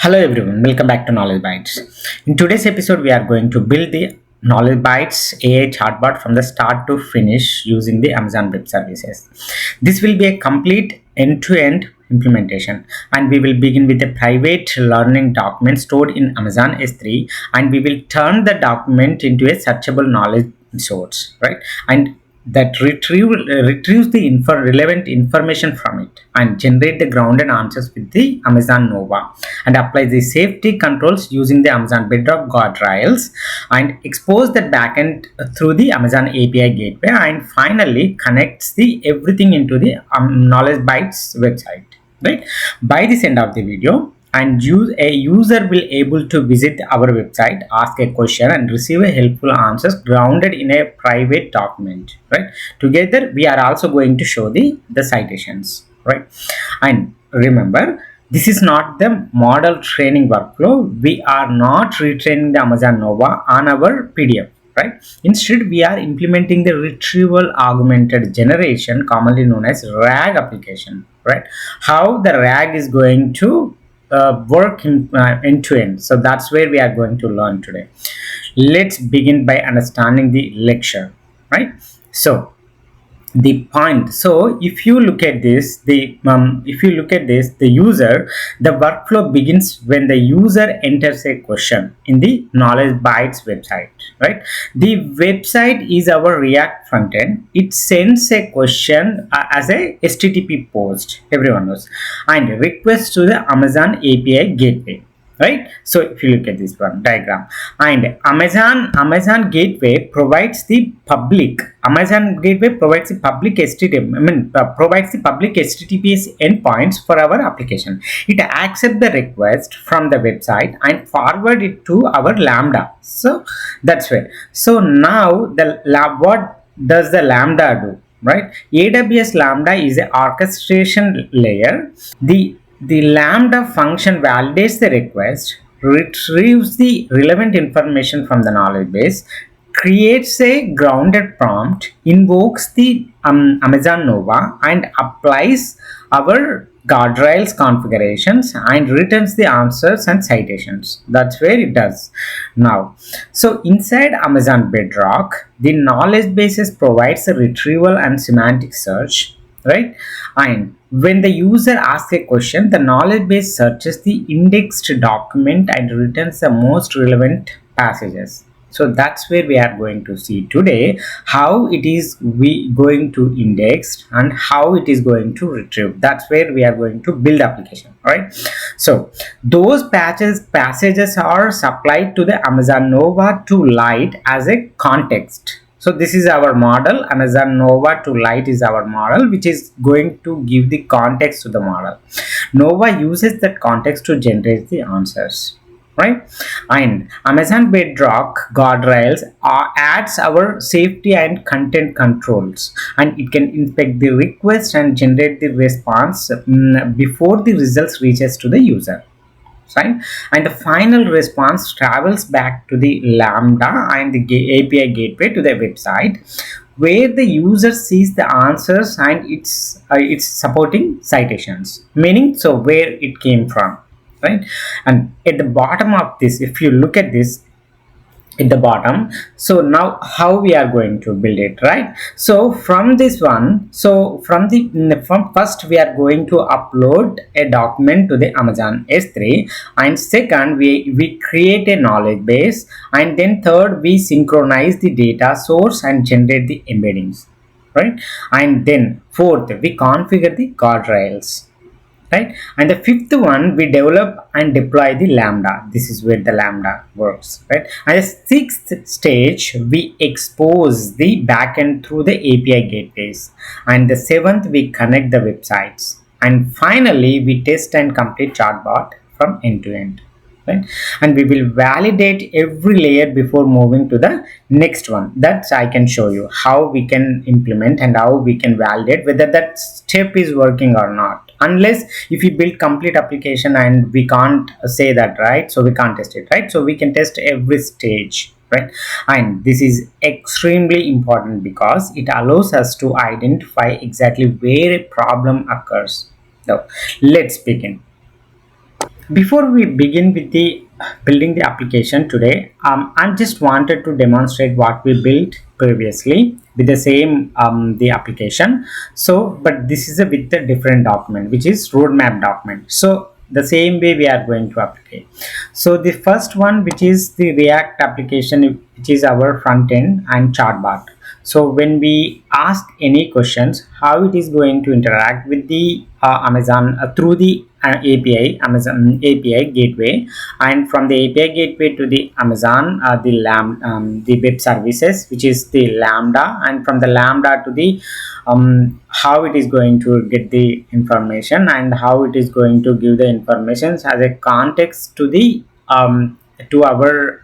Hello everyone, welcome back to Knowledge Bytes. In today's episode, we are going to build the Knowledge Bytes AI chatbot from the start to finish using the Amazon Web Services. This will be a complete end-to-end implementation, and we will begin with a private learning document stored in Amazon S3, and we will turn the document into a searchable knowledge source, right? And that retrieves the relevant information from it and generate the grounded answers with the Amazon Nova, and apply the safety controls using the Amazon Bedrock Guardrails, and expose the backend through the Amazon API gateway, and finally connects the everything into the Knowledge Bytes website, right? By this end of the video, and a user will able to visit our website, ask a question, and receive a helpful answers grounded in a private document, right? Together we are also going to show the citations, right? And remember, this is not the model training workflow. We are not retraining the Amazon Nova on our PDF, right? Instead, we are implementing the retrieval augmented generation, commonly known as RAG application, right? How the RAG is going to work in end to end. So that's where we are going to learn today. Let's begin by understanding the lecture, right? So the point, so if you look at this, the user, the workflow begins when the user enters a question in the Knowledge Bytes website, right? The website is our React frontend. It sends a question as a HTTP post, everyone knows, and request to the Amazon API gateway, right? So if you look at this one diagram, and Amazon gateway provides the public provides the public HTTPS endpoints for our application. It accepts the request from the website and forward it to our Lambda. So that's where, so now what does the Lambda do, right? AWS Lambda is an orchestration layer. The Lambda function validates the request, retrieves the relevant information from the knowledge base, creates a grounded prompt, invokes the Amazon Nova, and applies our guardrails configurations, and returns the answers and citations. That's where it does. Now, so inside Amazon Bedrock, the knowledge bases provides a retrieval and semantic search, right? And when the user asks a question, the knowledge base searches the indexed document and returns the most relevant passages. So that's where we are going to see today how it is going to index and how it is going to retrieve. That's where we are going to build application, right? So those passages are supplied to the Amazon Nova to Light as a context. So this is our model. Amazon Nova to Light is our model, which is going to give the context to the model. Nova uses that context to generate the answers, right? And Amazon Bedrock Guardrails adds our safety and content controls, and it can inspect the request and generate the response before the results reaches to the user, right? And the final response travels back to the Lambda and the API gateway to the website, where the user sees the answers and it's supporting citations, meaning so where it came from, right? And at the bottom of this, if you look at this at the bottom, so now how we are going to build it, right? So from this one, so from first we are going to upload a document to the Amazon S3, and second we create a knowledge base, and then third we synchronize the data source and generate the embeddings, right? And then fourth we configure the guardrails, right? And the fifth one, we develop and deploy the Lambda. This is where the Lambda works, right? And the sixth stage, we expose the backend through the API gateways, and the seventh, we connect the websites, and finally we test and complete chatbot from end to end, right? And we will validate every layer before moving to the next one. That's I can show you how we can implement and how we can validate whether that step is working or not. Unless if we build complete application and we can't say that, right? So we can't test it, right? So we can test every stage, right? And this is extremely important because it allows us to identify exactly where a problem occurs. Now let's begin. Before we begin with the building the application today, I just wanted to demonstrate what we built previously with the same the application. So, but this is a with a different document, which is roadmap document. So the same way we are going to apply. So the first one, which is the React application, which is our front end and chart bar. So when we ask any questions, how it is going to interact with the Amazon through the API, Amazon API gateway, and from the API gateway to the Amazon, the web services, which is the Lambda, and from the Lambda to the how it is going to get the information and how it is going to give the information as a context to our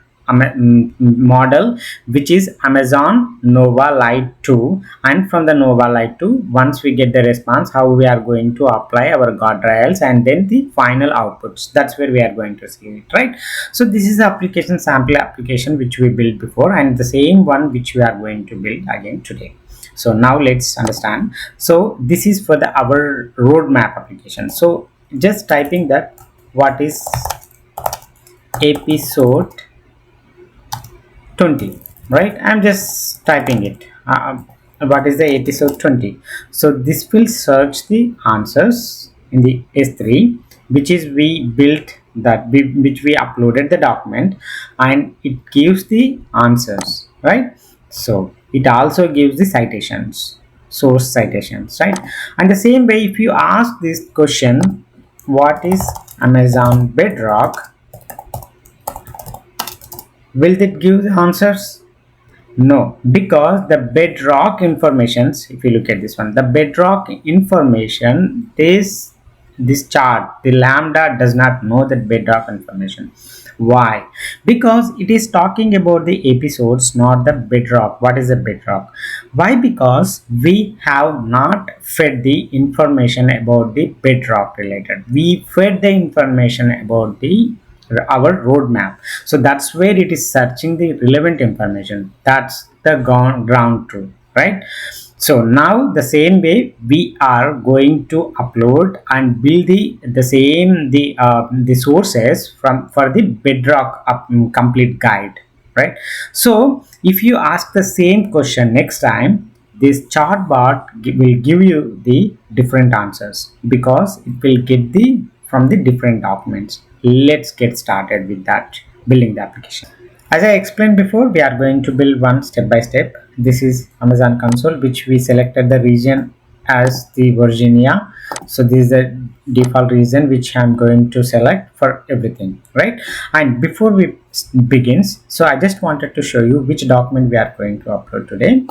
model, which is Amazon Nova Lite 2, and from the Nova Lite 2, once we get the response, how we are going to apply our guardrails and then the final outputs. That's where we are going to see it, right? So this is the application sample application which we built before, and the same one which we are going to build again today. So now let's understand. So this is for the our roadmap application. So just typing that what is episode 20, right? I'm just typing it. What is the episode 20? So this will search the answers in the S3, which is we built which we uploaded the document, and it gives the answers, right? So it also gives the citations, source citations, right? And the same way, if you ask this question, what is Amazon Bedrock, will it give the answers? No, because the bedrock informations, if you look at this one, the bedrock information, this chart, the Lambda does not know that bedrock information. Why? Because it is talking about the episodes, not the bedrock. What is the bedrock? Why? Because we have not fed the information about the bedrock related. We fed the information about the our roadmap. So that's where it is searching the relevant information. That's the ground truth, right? So now the same way we are going to upload and build the same the sources from for the bedrock complete guide, right? So if you ask the same question next time, this chart bot will give you the different answers because it will get the from the different documents. Let's get started with that building the application. As I explained before, we are going to build one step by step. This is Amazon console, which we selected the region as the Virginia. So this is the default region which I'm going to select for everything, right? And before we begins, so I just wanted to show you which document we are going to upload today.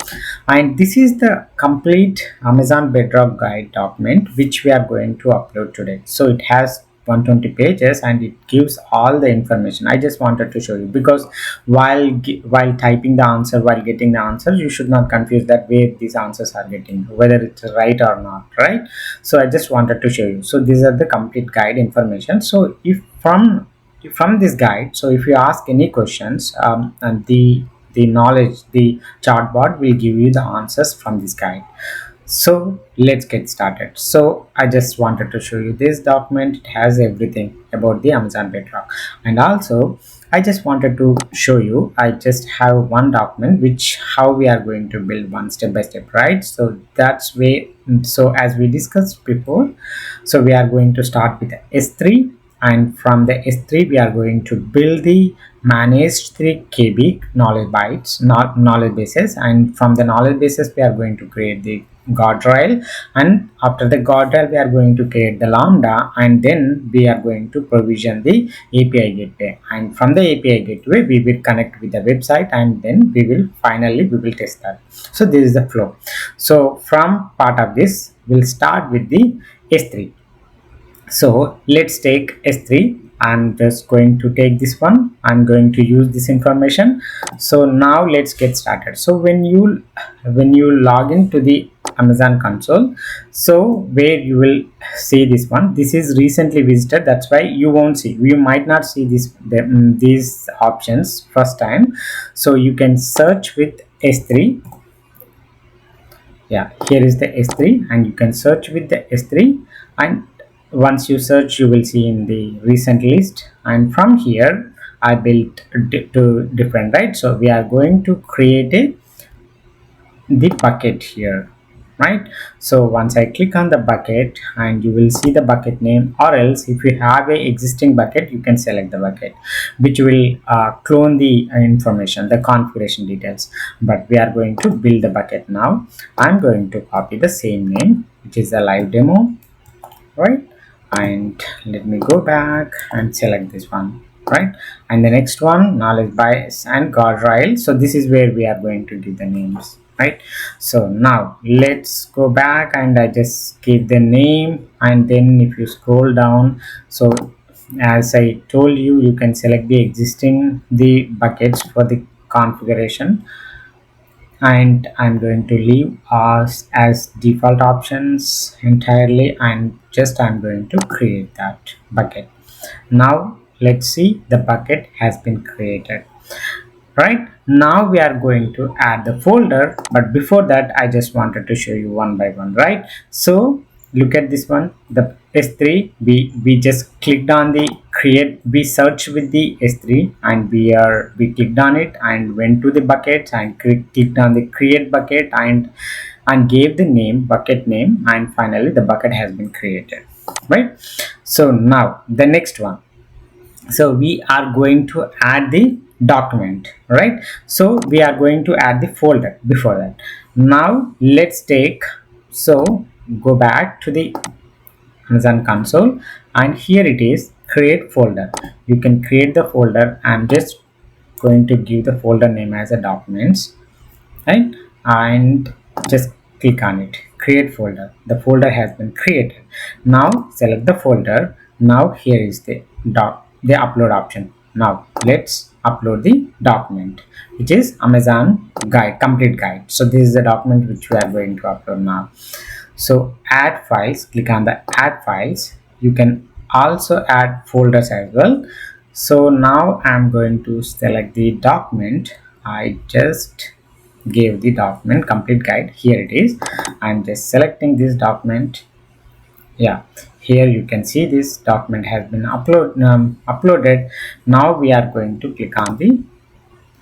And this is the complete Amazon Bedrock guide document which we are going to upload today. So it has 120 pages and it gives all the information. I just wanted to show you because while typing the answer, while getting the answer, you should not confuse that where these answers are getting, whether it's right or not, right? So I just wanted to show you. So these are the complete guide information. So if from this guide, so if you ask any questions, and the knowledge, the chartboard will give you the answers from this guide. So let's get started. So I just wanted to show you this document. It has everything about the Amazon Bedrock, and also I just wanted to show you, I just have one document which how we are going to build one step by step, right? So that's way. So as we discussed before, so we are going to start with the S3, and from the S3 we are going to build the managed 3 KB knowledge bytes, not knowledge bases, and from the knowledge bases we are going to create the guardrail, and after the guardrail we are going to create the lambda, and then we are going to provision the API gateway, and from the API gateway we will connect with the website, and then we will test that. So this is the flow. So from part of this we'll start with the S3. So let's take S3. I'm just going to take this one. I'm going to use this information. So now let's get started. So when you log into the Amazon console, so where you will see this one, this is recently visited, that's why you won't see, you might not see these options first time. So you can search with S3. Yeah, here is the S3, and you can search with the S3, and once you search, you will see in the recent list, and from here I built to different, right? So we are going to create the bucket here, right? So once I click on the bucket, and you will see the bucket name, or else if you have a existing bucket, you can select the bucket, which will clone the information, the configuration details. But we are going to build the bucket now. I'm going to copy the same name, which is a live demo, right? And let me go back and select this one, right? And the next one, knowledge bias and guardrail. So this is where we are going to give the names, right? So now let's go back, and I just give the name, and then if you scroll down, so as I told you, you can select the existing the buckets for the configuration, and I'm going to leave as default options entirely, and just I'm going to create that bucket. Now let's see, the bucket has been created. Right now we are going to add the folder, but before that I just wanted to show you one by one, right? So look at this one, the S3, we just clicked on the create, we searched with the S3, and we clicked on it and went to the bucket and clicked on the create bucket, and gave the name, bucket name, and finally the bucket has been created, right? So now the next one, so we are going to add the document, right? So we are going to add the folder before that. Now let's take, so go back to the Amazon console, and here it is, create folder. You can create the folder. I'm just going to give the folder name as a documents, right? And just click on it, create folder. The folder has been created. Now select the folder. Now here is the upload option. Now let's upload the document, which is Amazon guide, complete guide. So this is the document which we are going to upload now. So add files, click on the add files. You can also add folders as well. So now I'm going to select the document. I just gave the document complete guide, here it is. I'm just selecting this document. Yeah, here you can see this document has been uploaded. Now we are going to click on the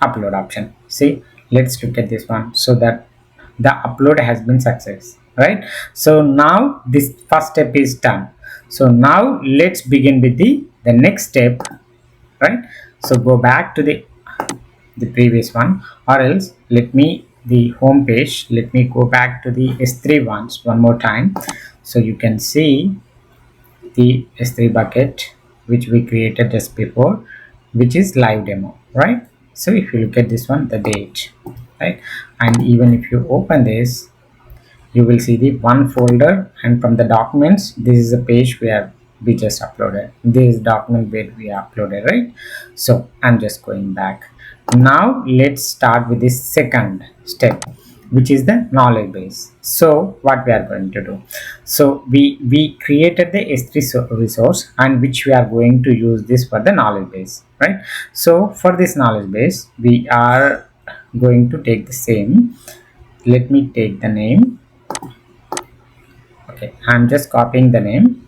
upload option. See, let's look at this one, so that the upload has been success, right? So now this first step is done. So now let's begin with the next step, right? So go back to the previous one, or else let me the home page, let me go back to the S3 ones one more time, so you can see the S3 bucket which we created just before, which is live demo, right? So if you look at this one, the date, right? And even if you open this, you will see the one folder, and from the documents, this is a page where we just uploaded this document where we uploaded, right? So I'm just going back. Now let's start with the second step, which is the knowledge base. So what we are going to do, so we created the S3 resource, and which we are going to use this for the knowledge base, right? So for this knowledge base, we are going to take the same, let me take the name. Okay, I'm just copying the name,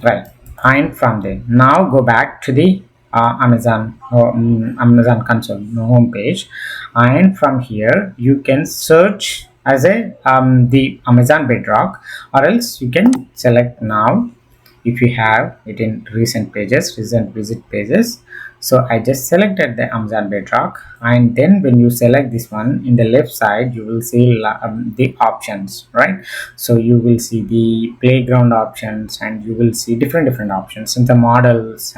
right? And from there, now go back to the Amazon console home page, and from here you can search as a the Amazon Bedrock, or else you can select now if you have it in recent pages, recent visit pages. So I just selected the Amazon Bedrock, and then when you select this one, in the left side you will see the options, right? So you will see the playground options, and you will see different options in the models,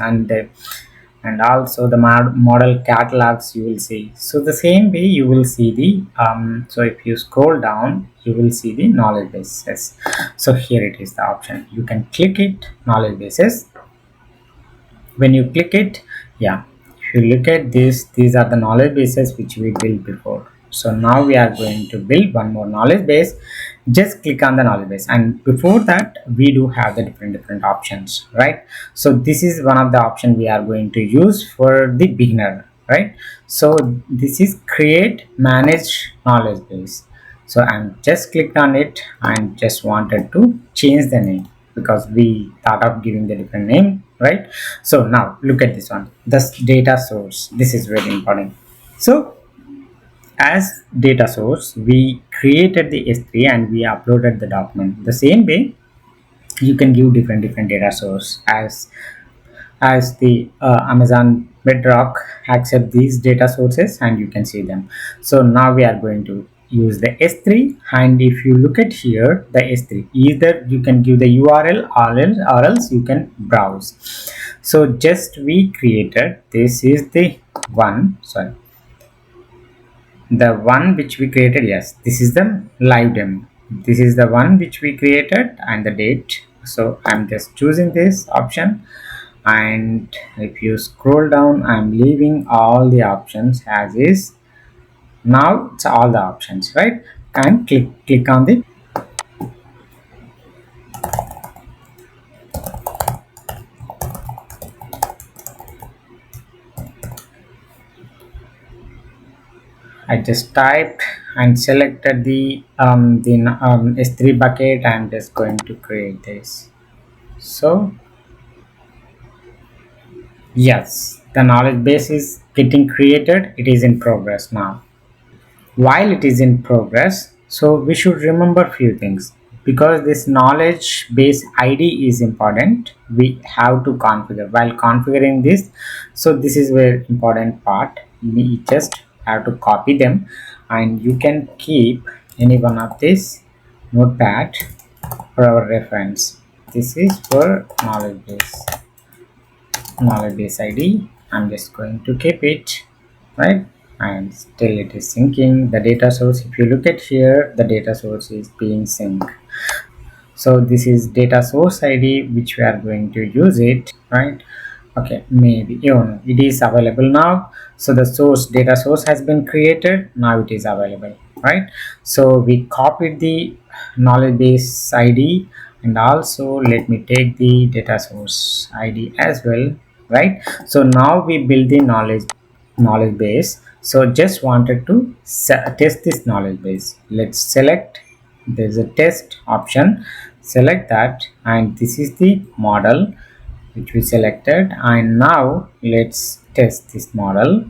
and also the model catalogs you will see. So the same way you will see the so if you scroll down, you will see the knowledge bases. So here it is, the option, you can click it, knowledge bases. When you click it, yeah, if you look at this, these are the knowledge bases which we built before. So now we are going to build one more knowledge base. Just click on the knowledge base, and before that we do have the different options, right? So this is one of the options we are going to use for the beginner, right? So this is create manage knowledge base. So I'm just clicked on it and just wanted to change the name, because we thought of giving the different name, right? So now look at this one, this data source. This is very important. So as data source, we created the S3 and we uploaded the document. The same way, you can give different data source as the Amazon Bedrock accept these data sources, and you can see them. So now we are going to use the S3, and if you look at here, the S3, either you can give the URL or else you can browse. So just we created, this is the one, sorry, the one which we created. Yes, this is the live demo. This is the one which we created and the date. So I'm just choosing this option, and if you scroll down, I'm leaving all the options as is. Now it's all the options, right? And click on the, I just typed and selected the S3 bucket. I'm just going to create this. So yes, the knowledge base is getting created. It is in progress now. While it is in progress, so we should remember few things, because this knowledge base ID is important. We have to configure while configuring this. So this is very important part. We just have to copy them, and you can keep any one of this notepad for our reference. This is for knowledge base ID. I'm just going to keep it, right? And still it is syncing the data source. If you look at here, the data source is being synced. So this is data source ID which we are going to use it, right? Okay, maybe it is available now. So the source data source has been created, now it is available, right? So we copied the knowledge base ID, and also let me take the data source ID as well, right? So now we build the knowledge base. So just wanted to test this knowledge base. Let's select, there's a test option, select that, and this is the model which we selected, and now let's test this model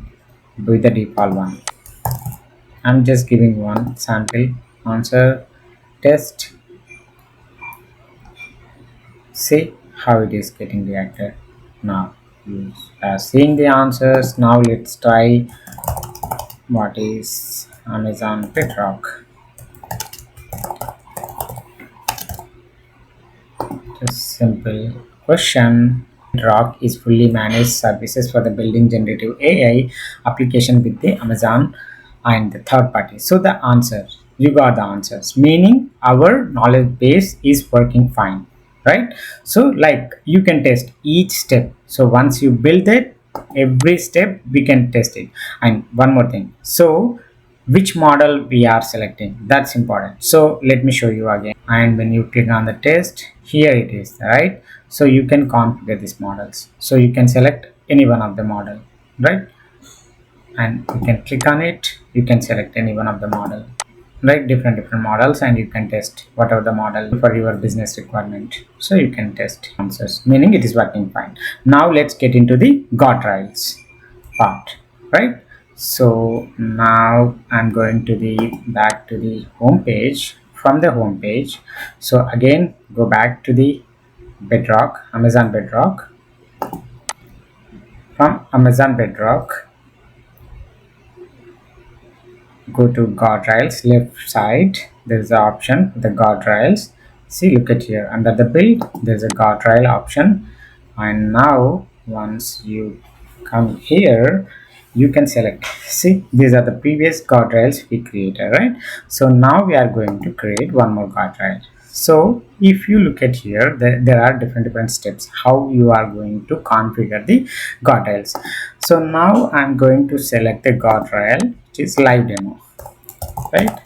with the default one. I'm just giving one sample answer test. See how it is getting reacted. Now you are seeing the answers. Now let's try what is Amazon Bedrock. Just simple question. Bedrock is fully managed services for the building generative AI application with the Amazon and the third party. So the answer, you got the answers, meaning our knowledge base is working fine, right? So like you can test each step. So once you build it, every step we can test it. And one more thing, so which model we are selecting, that's important. So let me show you again, and when you click on the test, here it is, right? So you can configure these models, so you can select any one of the model, right? And you can click on it, you can select any one of the model, right? Different models, and you can test whatever the model for your business requirement. So you can test answers, meaning it is working fine. Now let's get into the guardrails part, right? So now I'm going to the back to the home page. From the home page, so again go back to the Bedrock, Amazon Bedrock. From Amazon Bedrock, go to guardrails. Left side there's the option, the guardrails. See, look at here, under the build there's a guardrail option, and now once you come here, you can select. See, these are the previous guardrails we created, right? So now we are going to create one more guardrail. So if you look at here, there are different steps how you are going to configure the guardrails. So now I'm going to select the guardrail which is live demo, right?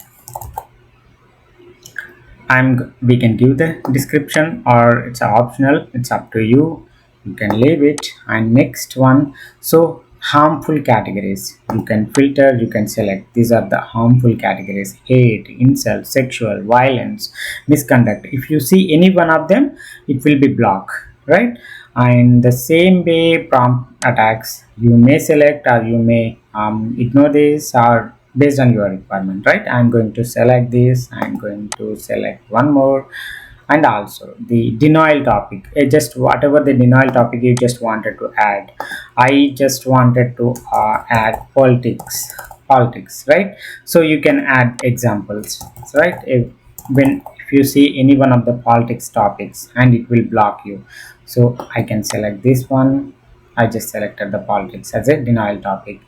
We can give the description, or it's optional, it's up to you, you can leave it. And next one, so harmful categories. You can filter, you can select. These are the harmful categories: hate, insult, sexual, violence, misconduct. If you see any one of them, it will be blocked, right? And the same way, prompt attacks, you may select or you may ignore this, or based on your requirement, right? I'm going to select this. I'm going to select one more. And also the denial topic, just whatever the denial topic you just wanted to add. I just wanted to add politics, right? So you can add examples, right? If you see any one of the politics topics, and it will block you, so I can select this one. I just selected the politics as a denial topic.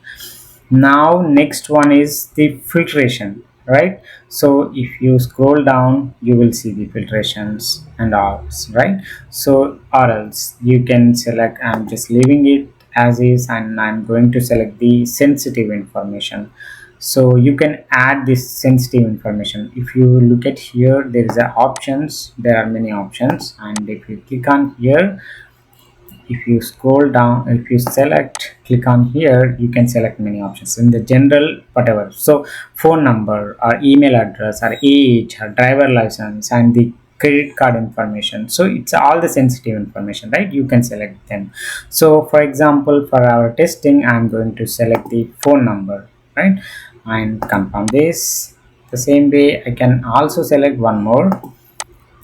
Now next one is the filtration, right? So if you scroll down, you will see the filtrations and all, right? So or else you can select, I'm just leaving it as is, and I'm going to select the sensitive information. So you can add this sensitive information. If you look at here, there is a options, there are many options, and if you click on here, if you scroll down, if you select, click on here, you can select many options in the general, whatever. So phone number or email address or age or driver license and the credit card information, so it's all the sensitive information, right? You can select them. So for example, for our testing, I'm going to select the phone number, right? And confirm this. The same way I can also select one more.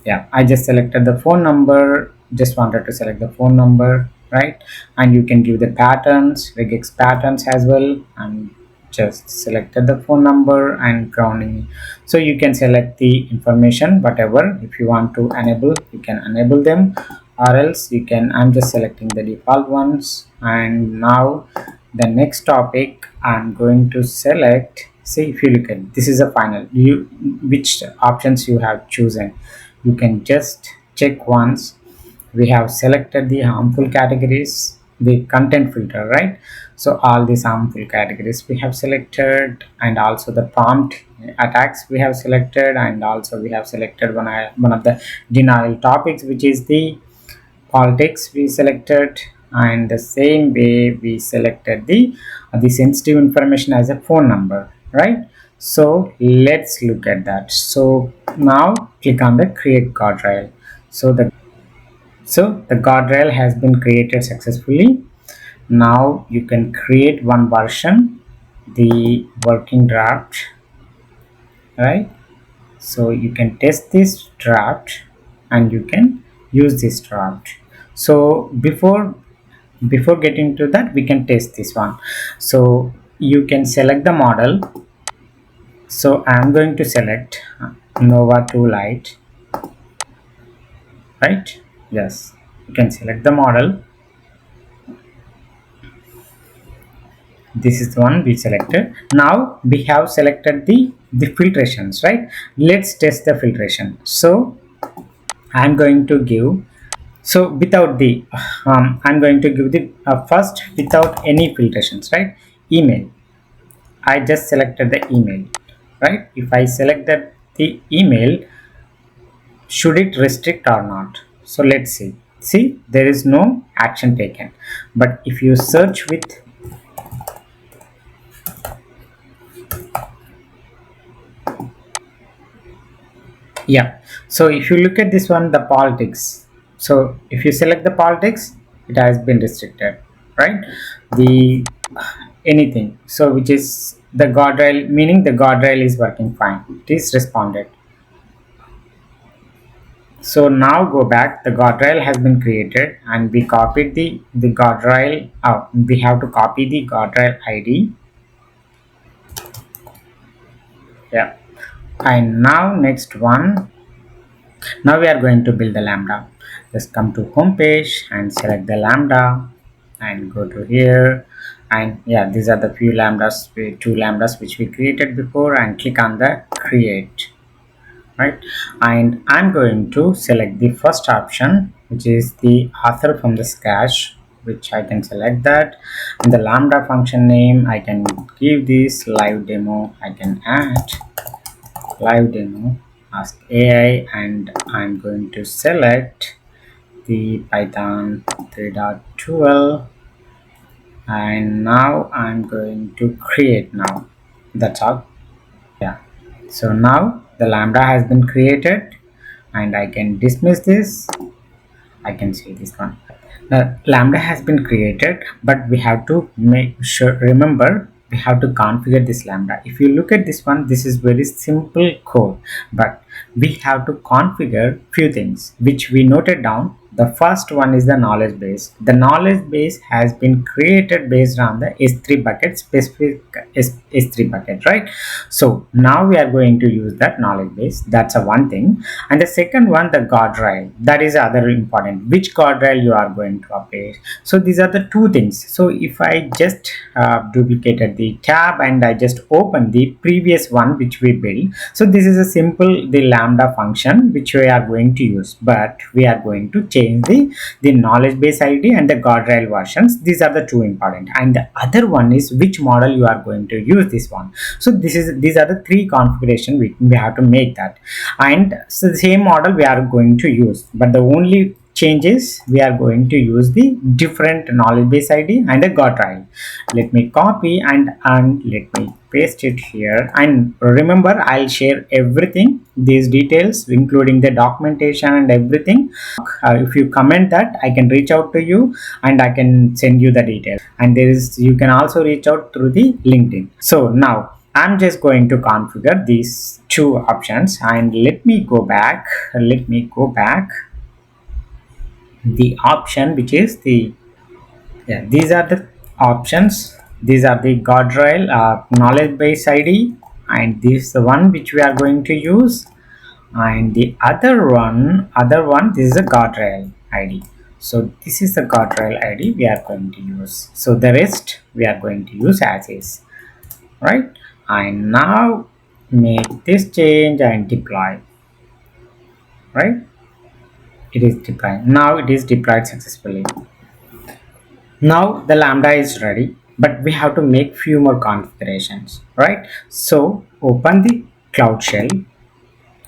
Yeah, I just selected the phone number, just wanted to select the phone number, right? And you can give the patterns, regex patterns as well, and just selected the phone number and grounding. So you can select the information whatever. If you want to enable, you can enable them, or else you can, I'm just selecting the default ones. And now the next topic I'm going to select. See, if you look at this, is a final, you which options you have chosen, you can just check once. We have selected the harmful categories, the content filter, right? So all these harmful categories we have selected, and also the prompt attacks we have selected, and also we have selected one of the denial topics, which is the politics we selected. And the same way we selected the sensitive information as a phone number, right? So let's look at that. So now click on the create guardrail. So the guardrail has been created successfully. Now you can create one version, the working draft, right? So you can test this draft and you can use this draft. So before getting to that, we can test this one. So you can select the model. So I'm going to select Nova 2 Lite, right? Yes, you can select the model. This is the one we selected. Now we have selected the filtrations, right? Let's test the filtration. So I'm going to give, so without the I'm going to give the first without any filtrations, right? Email, I just selected the email, right? If I select that the email, should it restrict or not? So let's see, there is no action taken. But if you search with, yeah, so if you look at this one, the politics, so if you select the politics, it has been restricted, right? The anything, so which is the guardrail, meaning the guardrail is working fine, it is responded. So now go back, the guardrail has been created, and we copied the guardrail. We have to copy the guardrail ID. Yeah, and now next one, now we are going to build the lambda. Just come to home page and select the lambda and go to here. And yeah, these are the few lambdas, two lambdas which we created before, and click on the create, right? And I'm going to select the first option, which is the author from the scratch, which I can select that. And the lambda function name, I can give this live demo. I can add live demo, ask AI, and I'm going to select the Python 3.12, and now I'm going to create now. That's all. Yeah, so now the lambda has been created and I can dismiss this. I can see this one. The lambda has been created, but we have to make sure, remember, we have to configure this lambda. If you look at this one, this is very simple code, but we have to configure few things which we noted down. The first one is the knowledge base. The knowledge base has been created based on the S3 bucket, specific S3 bucket, right? So now we are going to use that knowledge base. That's a one thing. And the second one, the guardrail, that is other important, which guardrail you are going to update. So these are the two things. So if I just duplicated the tab and I just open the previous one which we built, so this is a simple the lambda function which we are going to use, but we are going to change the knowledge base id and the guardrail versions. These are the two important, and the other one is which model you are going to use this one. So these are the three configuration we have to make that. And so the same model we are going to use, but the only changes we are going to use the different knowledge base id and the guardrail. Let me copy and let me paste it here. And remember, I'll share everything, these details including the documentation and everything. If you comment that, I can reach out to you and I can send you the details, and there is, you can also reach out through the LinkedIn. So now I'm just going to configure these two options, and let me go back the option which is the, yeah, these are the options. These are the guardrail knowledge base id, and this is the one which we are going to use, and the other one this is a guardrail id. So this is the guardrail id we are going to use. So the rest we are going to use as is, right? And now make this change and deploy, right? It is deployed. Now it is deployed successfully. Now the lambda is ready, but we have to make few more configurations, right? So open the cloud shell.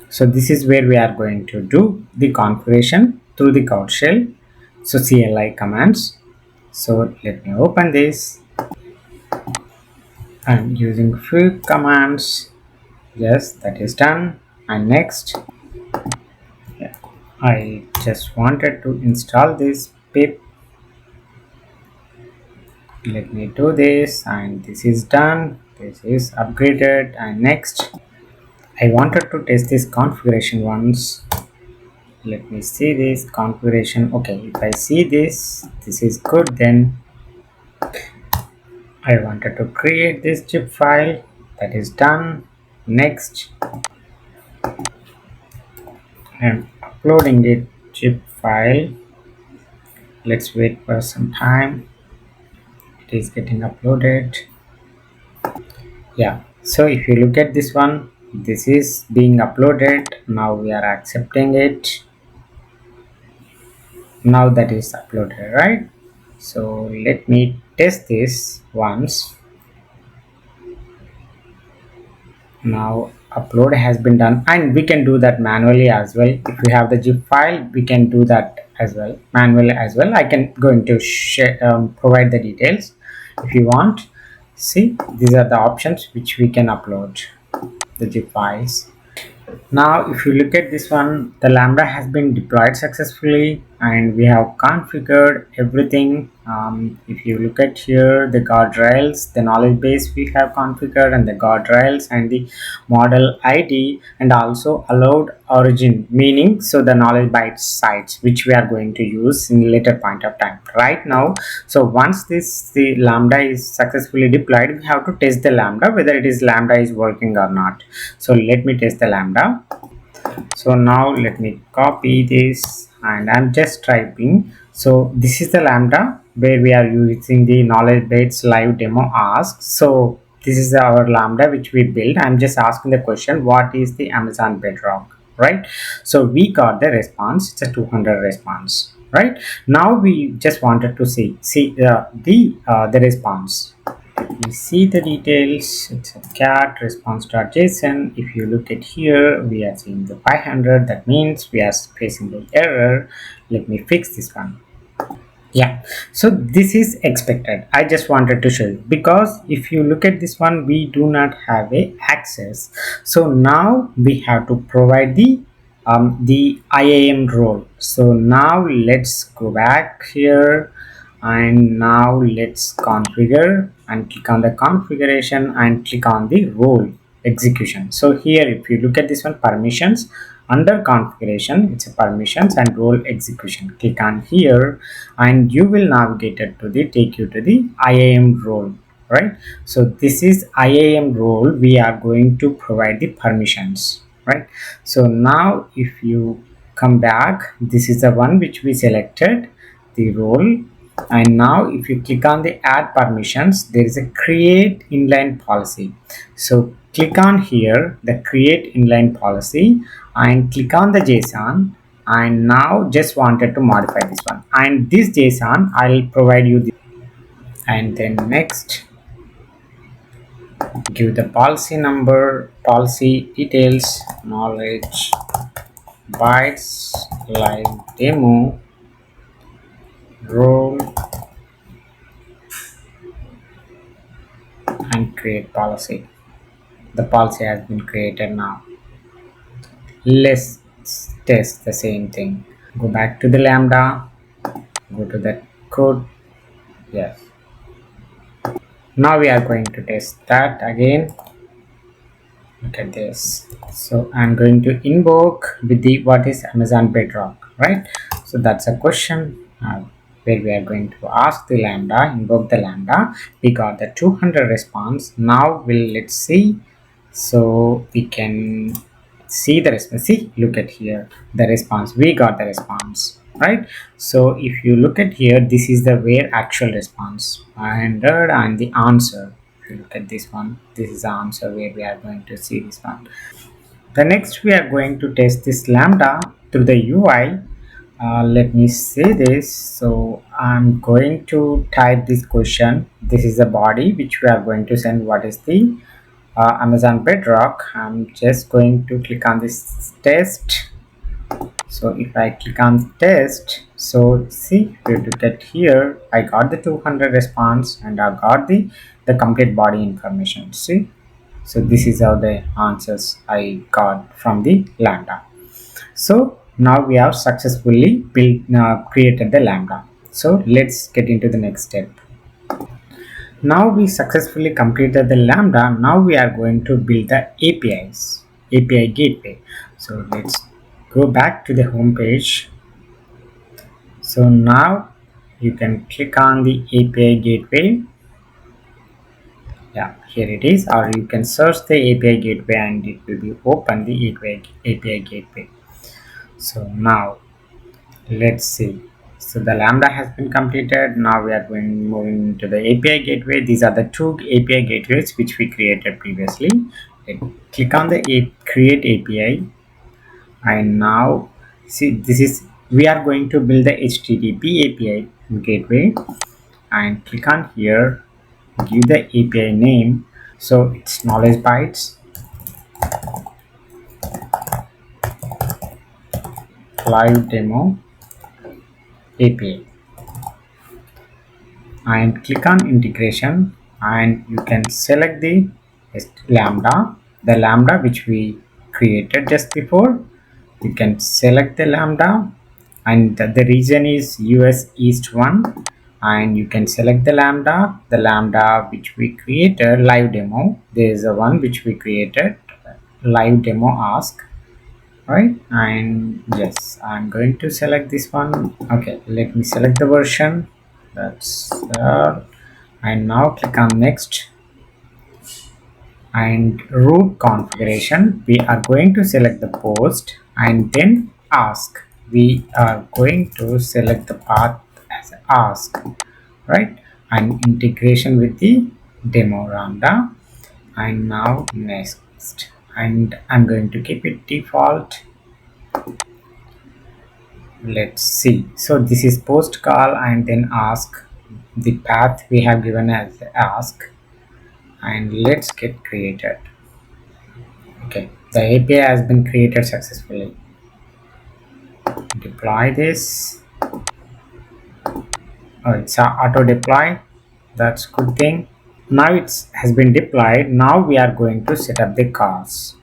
So this is where we are going to do the configuration through the cloud shell. So CLI commands. So let me open this. I'm using few commands. Yes, that is done. And next, yeah, I just wanted to install this pip. Let me do this, and this is done. This is upgraded. And next, I wanted to test this configuration once. Let me see this configuration. Okay, if I see this is good, then I wanted to create this zip file. That is done. Next, I'm uploading it zip file. Let's wait for some time. It is getting uploaded. Yeah, so if you look at this one, this is being uploaded. Now we are accepting it. Now that is uploaded, right? So let me test this once. Now upload has been done, and we can do that manually as well. If we have the zip file, we can do that as well manually as well. I can going to share, provide the details if you want. See, these are the options which we can upload the zip files. Now if you look at this one, the lambda has been deployed successfully and we have configured everything. If you look at here, the guardrails, the knowledge base we have configured, and the guardrails and the model id, and also allowed origin, meaning so the knowledge byte sites which we are going to use in later point of time. Right now, so once the lambda is successfully deployed, we have to test the lambda whether it is lambda is working or not. So let me test the lambda. So now let me copy this, and I'm just typing. So this is the lambda where we are using the knowledge base live demo ask. So this is our lambda which we built. I'm just asking the question, what is the Amazon Bedrock, right? So we got the response. It's a 200 response, right? Now we just wanted to see the response. We see the details. It's a cat response.json. If you look at here, we are seeing the 500. That means we are facing the error. Let me fix this one. Yeah, so this is expected. I just wanted to show you, because if you look at this one, we do not have a access. So now we have to provide the IAM role. So now let's go back here, and now let's configure and click on the configuration and click on the role execution. So here, if you look at this one, permissions, under configuration, it's a permissions and role execution. Click on here and you will navigate it to the take you to the IAM role, right? So this is IAM role. We are going to provide the permissions, right? So now if you come back, this is the one which we selected, the role. And now if you click on the add permissions, there is a create inline policy. So click on here, the create inline policy, and click on the JSON. And now just wanted to modify this one, and this JSON I'll provide you this. And then next, give the policy number, policy details, knowledge bytes, live demo, role, and create policy. The policy has been created. Now let's test the same thing. Go back to the Lambda, go to the code. Yes, now we are going to test that again. Look at this. So I'm going to invoke with the what is Amazon Bedrock, right? So that's a question where we are going to ask the Lambda, invoke the Lambda. We got the 200 response. Now let's see. So we can see the response. See, look at here, the response. We got the response, right? So if you look at here, this is the where actual response 100 and the answer. If you look at this one, this is the answer where we are going to see this one. The next, we are going to test this Lambda through the UI. Let me say this. So I'm going to type this question. This is the body which we are going to send. What is the Amazon Bedrock? I'm just going to click on this test. So if I click on test, so see, if you look at here, I got the 200 response and I got the complete body information. See, so this is how the answers I got from the Lambda. So now we have successfully created the Lambda. So let's get into the next step. Now we successfully completed the Lambda. Now we are going to build the API gateway. So let's go back to the home page. So now you can click on the API gateway. Yeah, here it is, or you can search the API gateway and it will be open the API gateway. So now let's see. So the Lambda has been completed. Now we are moving to the API gateway. These are the two API gateways which we created previously. Click on the create API, and now see, this is, we are going to build the HTTP API gateway, and click on here, give the API name. So it's knowledge bytes, live demo API, and click on integration, and you can select the Lambda which we created just before. You can select the Lambda, and the region is US East 1, and you can select the Lambda which we created live demo. There is a one which we created, live demo ask, right? And yes, I'm going to select this one. Okay, let me select the version. That's and now click on next, and root configuration, we are going to select the post and then ask. We are going to select the path as ask, right? And integration with the demo Lambda. And now next, and I'm going to keep it default. Let's see. So this is post call and then ask. The path we have given as ask, and let's get created. Okay, the API has been created successfully. Deploy this. Oh, it's a auto deploy. That's good thing. Now it has been deployed. Now we are going to set up the cars.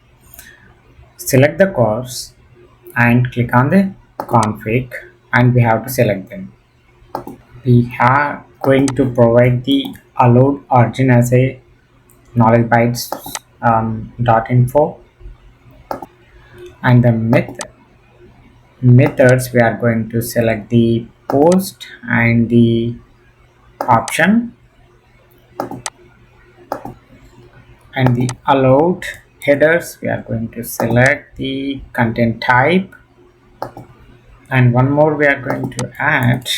Select the cars and click on the config, and we have to select them. We are going to provide the allowed origin as a knowledge bytes dot info, and the methods we are going to select the post and the option, and the allowed headers we are going to select the content type, and one more we are going to add.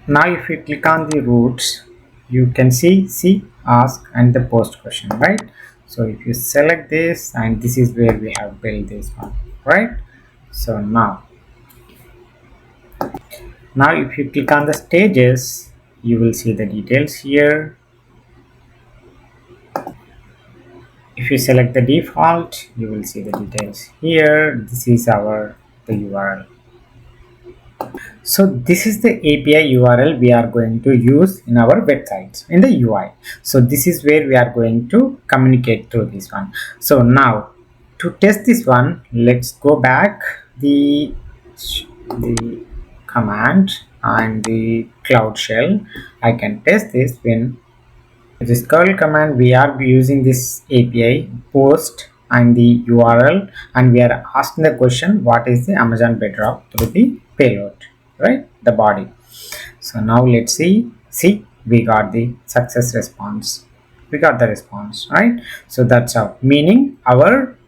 Now if you click on the roots, you can see ask and the post question, right? So if you select this, and this is where we have built this one, right? So now if you click on the stages, you will see the details here. If you select the default, you will see the details here. This is the URL. So this is the API URL we are going to use in our websites in the UI. So this is where we are going to communicate through this one. So now to test this one, let's go back the command and the Cloud Shell. I can test this when this curl command. We are using this API post and the URL, and we are asking the question, what is the Amazon Bedrock through the payload, right? The body. So now let's see we got the success response. We got the response, right? So that's how, meaning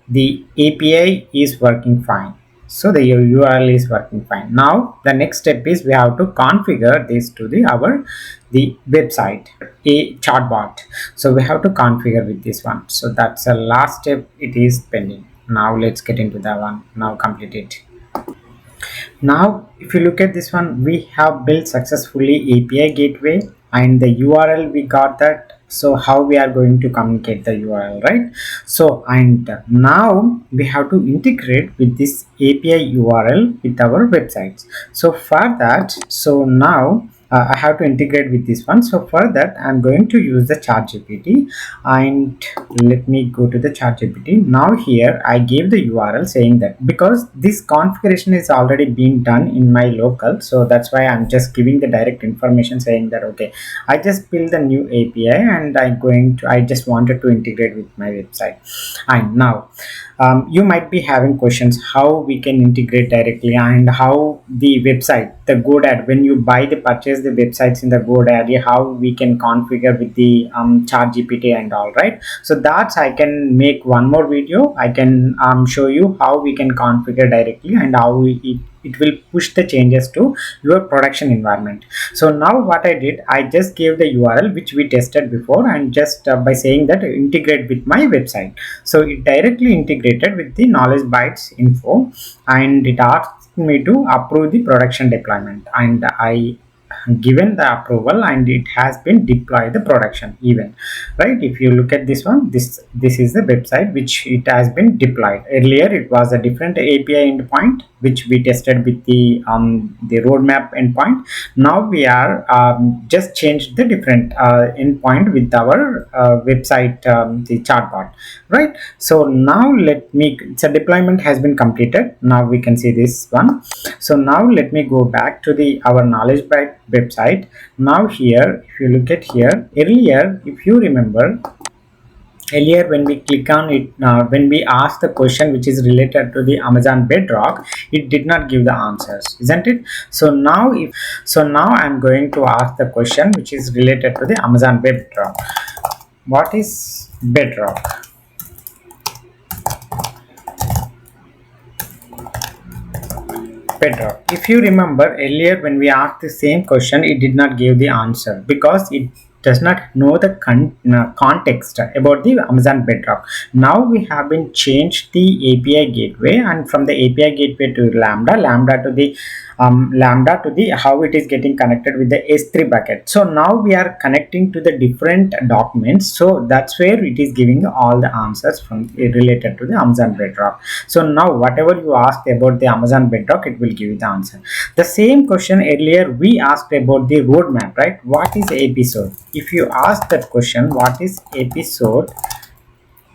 the API is working fine. So the URL is working fine. Now the next step is we have to configure this to the website, a chatbot. So we have to configure with this one. So that's the last step. It is pending. Now let's get into that one. Now complete it. Now if you look at this one, we have built successfully API gateway and the URL we got that. So how we are going to communicate the URL, right? So and now we have to integrate with this API URL with our websites. So for that, so now I have to integrate with this one. So for that, I'm going to use the ChatGPT, and let me go to the ChatGPT. Now here I gave the URL saying that because this configuration is already being done in my local, so that's why I'm just giving the direct information saying that okay, I just built the new API and I just wanted to integrate with my website. And now you might be having questions how we can integrate directly, and how the website, the GoDaddy, when you purchase the websites in the GoDaddy, how we can configure with the ChatGPT and all, right? So that's, I can make one more video. I can show you how we can configure directly and how it will push the changes to your production environment. So now what I did, I just gave the URL which we tested before, and just by saying that integrate with my website. So it directly integrated with the knowledge bytes info, and it asked me to approve the production deployment, and I given the approval, and it has been deployed the production even, right? If you look at this one, this is the website which it has been deployed. Earlier it was a different API endpoint which we tested with the roadmap endpoint. Now we are just changed the different endpoint with our website, the chatbot, right? So now so deployment has been completed. Now we can see this one. So now let me go back to our knowledge byte website. Now here, if you look at here, earlier, if you remember, earlier when we click on it, when we ask the question which is related to the Amazon Bedrock, it did not give the answers, isn't it? So now I'm going to ask the question which is related to the Amazon Bedrock. What is Bedrock? Bedrock. If you remember earlier when we asked the same question, it did not give the answer because it does not know the context about the Amazon Bedrock. Now we have been changed the API gateway, and from the API gateway to Lambda to the Lambda to the how it is getting connected with the S3 bucket. So now we are connecting to the different documents, so that's where it is giving all the answers from related to the Amazon Bedrock. So now whatever you asked about the Amazon Bedrock, it will give you the answer. The same question earlier we asked about the roadmap, right? What is episode? If you ask that question, what is episode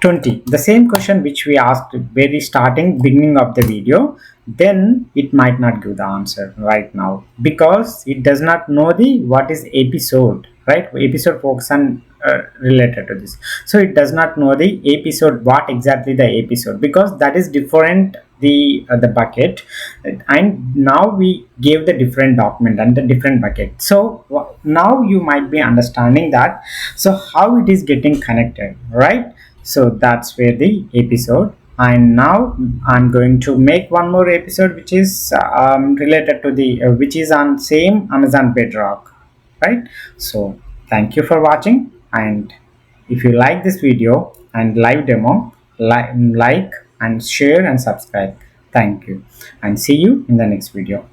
20, the same question which we asked very starting beginning of the video, then it might not give the answer right now because it does not know the what is episode, right? Episode focus on related to this, so it does not know the episode, what exactly the episode, because that is different the bucket, and now we gave the different document and the different bucket. So now you might be understanding that, so how it is getting connected, right? So that's where the episode. And now I'm going to make one more episode which is related to the which is on same Amazon Bedrock, right? So thank you for watching, and if you like this video and live demo, like and share and subscribe. Thank you, and see you in the next video.